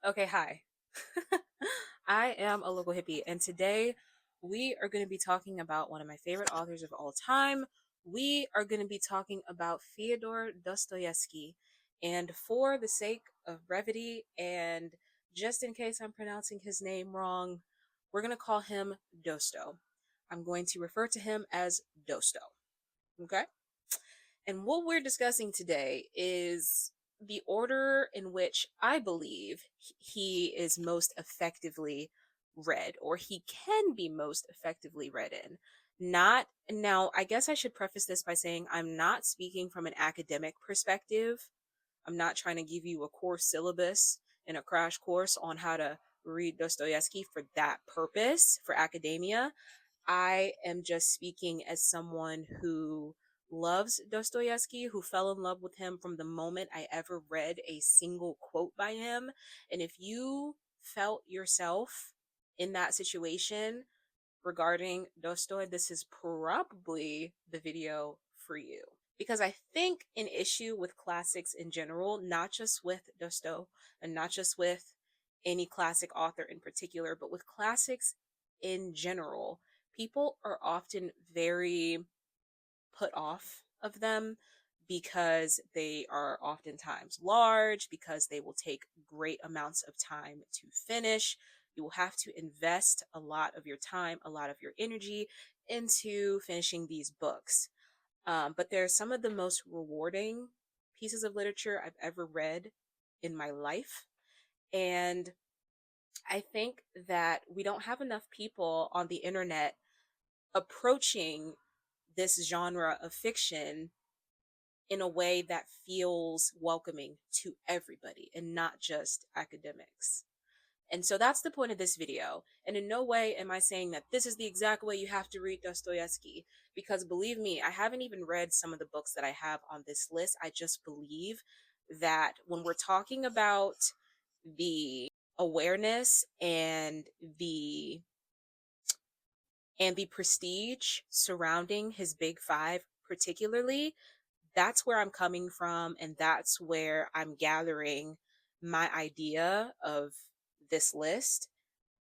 Okay, hi. I am a local hippie, and today we are going to be talking about one of my favorite authors of all time. We are going to be talking about Fyodor Dostoevsky. And for the sake of brevity, and just in case I'm pronouncing his name wrong, we're going to call him Dosto. I'm going to refer to him as Dosto. Okay? And what we're discussing today is the order in which I believe he is most effectively read, or he can be most effectively read in. Not now, I guess I should preface this by saying I'm not speaking from an academic perspective. I'm not trying to give you a course syllabus and a crash course on how to read Dostoevsky for that purpose, for academia. I am just speaking as someone who loves Dostoevsky, who fell in love with him from the moment I ever read a single quote by him. And if you felt yourself in that situation regarding Dostoy, this is probably the video for you. Because I think an issue with classics in general, not just with Dosto and not just with any classic author in particular, but with classics in general, people are often very put off of them because they are oftentimes large, because they will take great amounts of time to finish. You will have to invest a lot of your time, a lot of your energy into finishing these books. But they're some of the most rewarding pieces of literature I've ever read in my life. And I think that we don't have enough people on the internet approaching this genre of fiction in a way that feels welcoming to everybody and not just academics. And so that's the point of this video. And in no way am I saying that this is the exact way you have to read Dostoevsky, because believe me, I haven't even read some of the books that I have on this list. I just believe that when we're talking about the awareness and the prestige surrounding his big five particularly, that's where I'm coming from, and that's where I'm gathering my idea of this list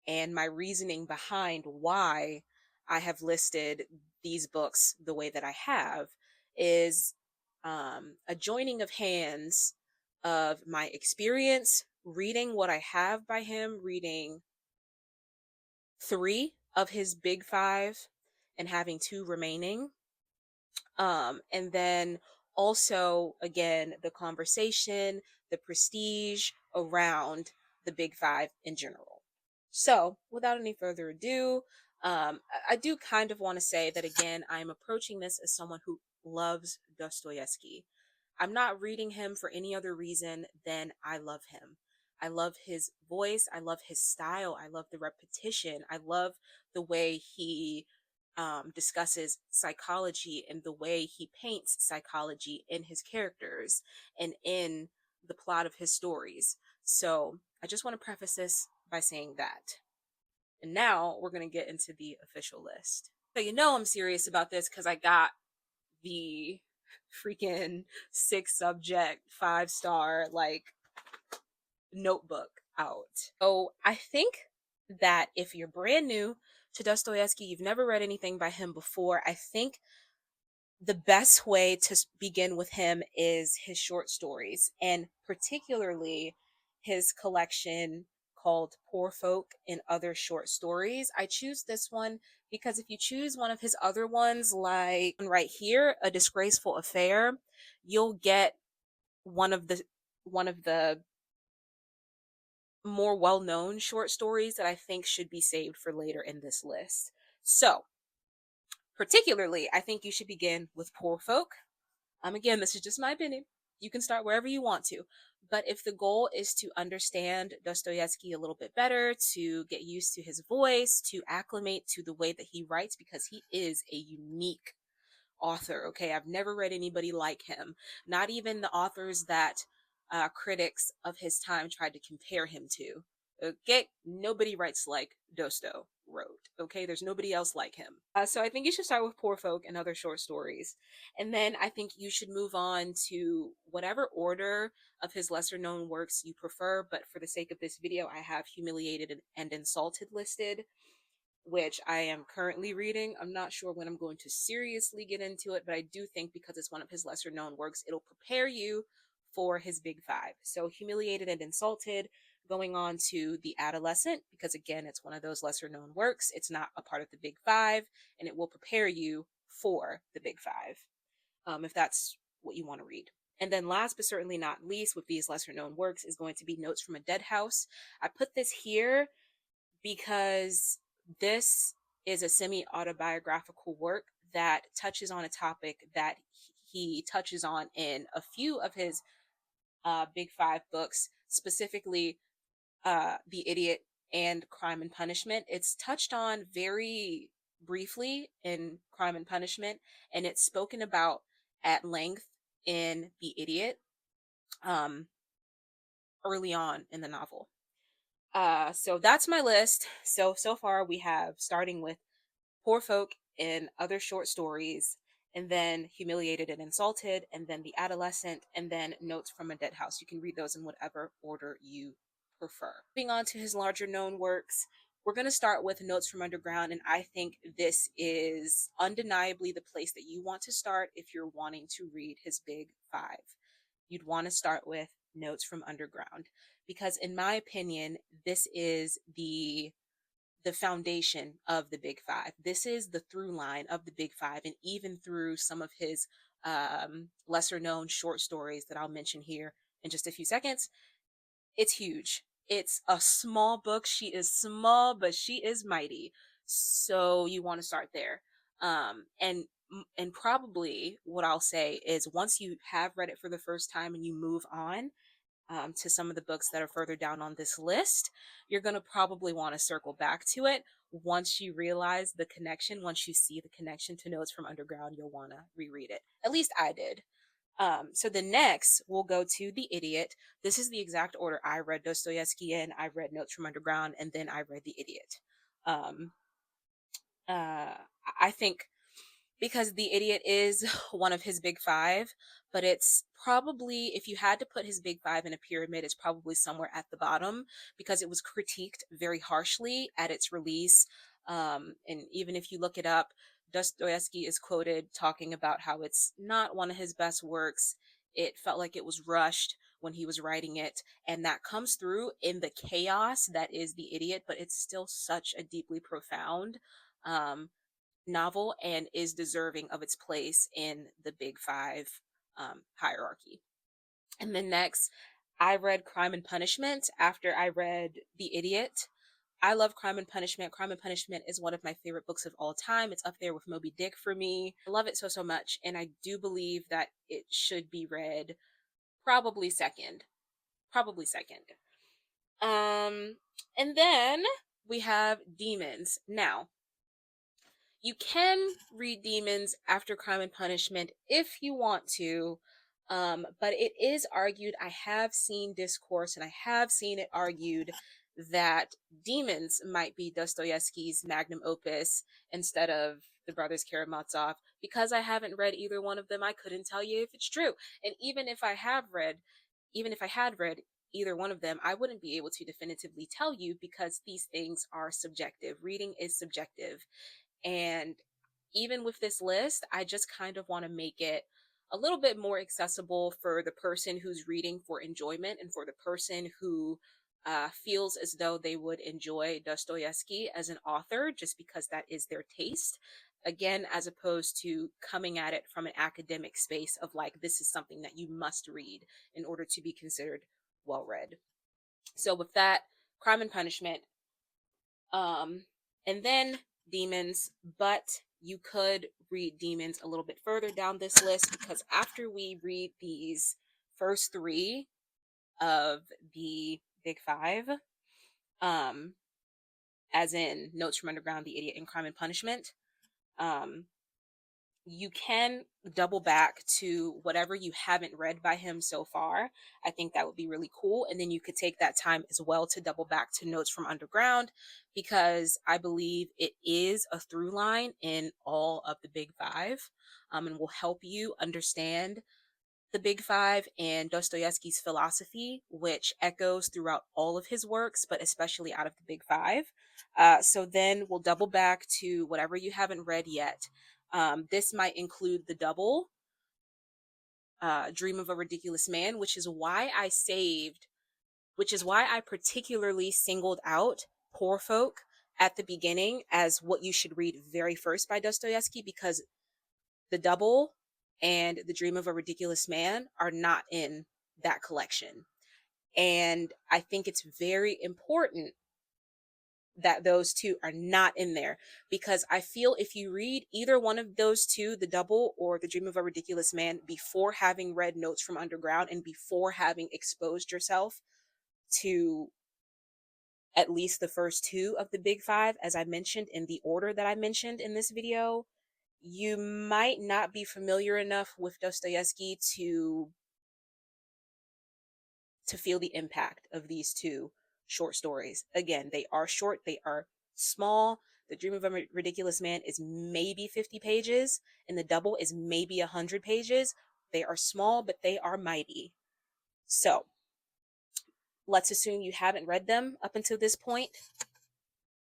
and my reasoning behind why I have listed these books the way that I have is a joining of hands of my experience reading what I have by him, reading three of his big five and having two remaining. And then also, again, the conversation, the prestige around the big five in general. So, without any further ado, I do kind of want to say that again, I'm approaching this as someone who loves Dostoevsky. I'm not reading him for any other reason than I love him. I love his voice. I love his style. I love the repetition. I love the way he discusses psychology and the way he paints psychology in his characters and in the plot of his stories. So I just want to preface this by saying that. And now we're going to get into the official list. So you know I'm serious about this because I got the freaking 6 subject 5 star like notebook out. So I think that if you're brand new to Dostoevsky, you've never read anything by him before, I think the best way to begin with him is his short stories, and particularly his collection called Poor Folk and Other Short Stories. I choose this one because if you choose one of his other ones, like right here, A Disgraceful Affair, you'll get one of the more well-known short stories that I think should be saved for later in this list. So, particularly, I think you should begin with Poor Folk. Again, this is just my opinion. You can start wherever you want to. But if the goal is to understand Dostoevsky a little bit better, to get used to his voice, to acclimate to the way that he writes, because he is a unique author, okay? I've never read anybody like him. Not even the authors that critics of his time tried to compare him to. Okay? Nobody writes like Dosto wrote, Okay, there's nobody else like him. So I think you should start with Poor Folk and other short stories. And then I think you should move on to whatever order of his lesser known works you prefer. But for the sake of this video, I have Humiliated and Insulted listed, which I am currently reading. I'm not sure when I'm going to seriously get into it, but I do think because it's one of his lesser known works, it'll prepare you for his big five. So Humiliated and Insulted, going on to The Adolescent, because again, it's one of those lesser known works. It's not a part of the big five, and it will prepare you for the big five, if that's what you want to read. And then last but certainly not least, with these lesser known works, is going to be Notes from a Dead House. I put this here because this is a semi autobiographical work that touches on a topic that he touches on in a few of his big five books, specifically The Idiot and Crime and Punishment. It's touched on very briefly in Crime and Punishment, and it's spoken about at length in The Idiot, um, early on in the novel. So that's my list. So far we have, starting with Poor Folk and other short stories, and then Humiliated and Insulted, and then The Adolescent, and then Notes from a Dead House. You can read those in whatever order you prefer. Moving on to his larger known works, we're going to start with Notes from Underground, and I think this is undeniably the place that you want to start if you're wanting to read his big five. You'd want to start with Notes from Underground, because in my opinion, this is the foundation of the big five. This is the through line of the big five, and even through some of his lesser known short stories that I'll mention here in just a few seconds. It's huge. It's a small book. She is small, but she is mighty. So you want to start there. And probably what I'll say is, once you have read it for the first time and you move on, to some of the books that are further down on this list, you're going to probably want to circle back to it once you realize the connection. Once you see the connection to Notes from Underground, you'll want to reread it. At least I did. So the next, we'll go to The Idiot. This is the exact order I read Dostoyevsky in. I read Notes from Underground, and then I read The Idiot. Um, I think because The Idiot is one of his big five, but it's probably, if you had to put his big five in a pyramid, it's probably somewhere at the bottom, because it was critiqued very harshly at its release. And even if you look it up, Dostoevsky is quoted talking about how it's not one of his best works. It felt like it was rushed when he was writing it, and that comes through in the chaos that is The Idiot, but it's still such a deeply profound um, novel, and is deserving of its place in the big five hierarchy. And then next, I read Crime and Punishment after I read The Idiot. I love Crime and Punishment. Crime and Punishment is one of my favorite books of all time. It's up there with Moby Dick for me. I love it so much, and I do believe that it should be read probably second. Probably second. And then we have Demons. Now, you can read Demons after Crime and Punishment if you want to, but it is argued, I have seen discourse and I have seen it argued that Demons might be Dostoevsky's magnum opus instead of the Brothers Karamazov. Because I haven't read either one of them, I couldn't tell you if it's true. And even if I had read either one of them, I wouldn't be able to definitively tell you, because these things are subjective. Reading is subjective. And even with this list, I just kind of want to make it a little bit more accessible for the person who's reading for enjoyment, and for the person who feels as though they would enjoy Dostoevsky as an author just because that is their taste. Again, as opposed to coming at it from an academic space of like, this is something that you must read in order to be considered well read. So with that, Crime and Punishment, and then Demons, but you could read Demons a little bit further down this list, because after we read these first three of the big five, as in Notes from Underground, The Idiot, and Crime and Punishment, you can double back to whatever you haven't read by him so far. I think that would be really cool. And then you could take that time as well to double back to Notes from Underground, because I believe it is a through line in all of the big five, and will help you understand the Big Five and Dostoevsky's philosophy, which echoes throughout all of his works, but especially out of the Big Five. So then we'll double back to whatever you haven't read yet. This might include The Double, Dream of a Ridiculous Man, which is why I particularly singled out Poor Folk at the beginning as what you should read very first by Dostoevsky, because The Double and The Dream of a Ridiculous Man are not in that collection. And I think it's very important that those two are not in there, because I feel if you read either one of those two, The Double or The Dream of a Ridiculous Man, before having read Notes from Underground and before having exposed yourself to at least the first two of the Big Five, as I mentioned in the order that I mentioned in this video, you might not be familiar enough with Dostoevsky to feel the impact of these two short stories. Again, they are short, they are small. The Dream of a Ridiculous Man is maybe 50 pages, and The Double is maybe 100 pages. They are small, but they are mighty. So let's assume you haven't read them up until this point.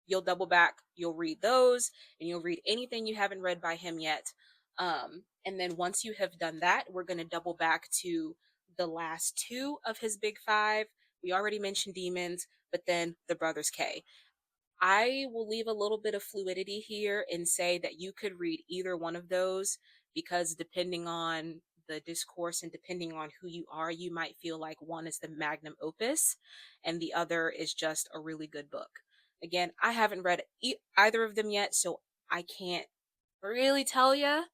You'll double back, you'll read those, and you'll read anything you haven't read by him yet. And then once you have done that, we're going to double back to the last two of his Big Five. We already mentioned Demons, but then the Brothers K. I will leave a little bit of fluidity here and say that you could read either one of those, because depending on the discourse and depending on who you are, you might feel like one is the magnum opus and the other is just a really good book. Again, I haven't read either of them yet, so I can't really tell you.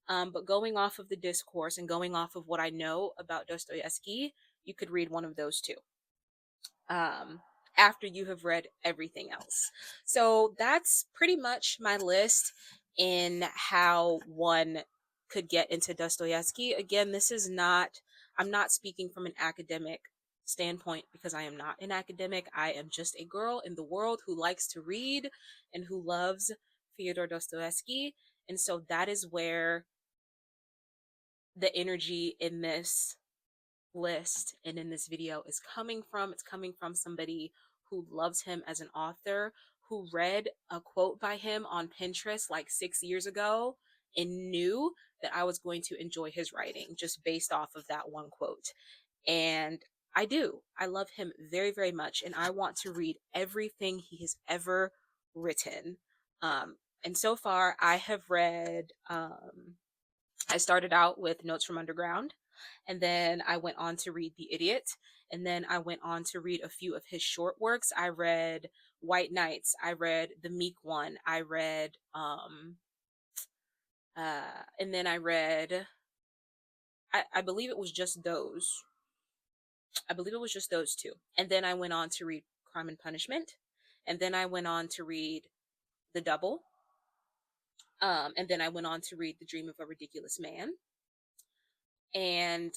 But going off of the discourse and going off of what I know about Dostoevsky, you could read one of those two. After you have read everything else. So that's pretty much my list in how one could get into Dostoevsky. Again, I'm not speaking from an academic standpoint, because I am not an academic. I am just a girl in the world who likes to read and who loves Fyodor Dostoevsky. And so that is where the energy in this list and in this video is coming from. It's coming from somebody who loves him as an author, who read a quote by him on Pinterest like 6 years ago and knew that I was going to enjoy his writing just based off of that one quote. And I do. I love him very, very much, and I want to read everything he has ever written. And so far, I have read. I started out with Notes from Underground, and then I went on to read The Idiot, and then I went on to read a few of his short works. I read White Nights, I read The Meek One, I read and then I read, I believe it was just those. I believe it was just those two. And then I went on to read Crime and Punishment, and then I went on to read The Double, and then I went on to read The Dream of a Ridiculous Man. And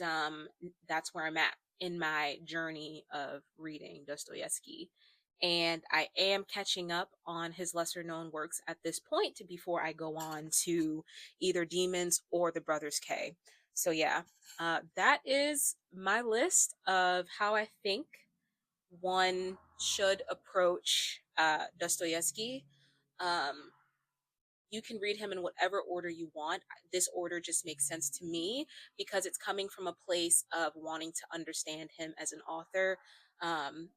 that's where I'm at in my journey of reading Dostoevsky. And I am catching up on his lesser known works at this point before I go on to either Demons or The Brothers K. So yeah, that is my list of how I think one should approach Dostoevsky. Um, you can read him in whatever order you want. This order just makes sense to me because it's coming from a place of wanting to understand him as an author. Um,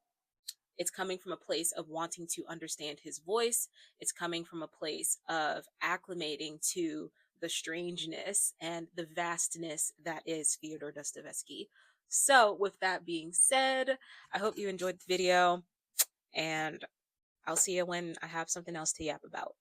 it's coming from a place of wanting to understand his voice. It's coming from a place of acclimating to the strangeness and the vastness that is Fyodor Dostoevsky. So, with that being said, I hope you enjoyed the video, and I'll see you when I have something else to yap about.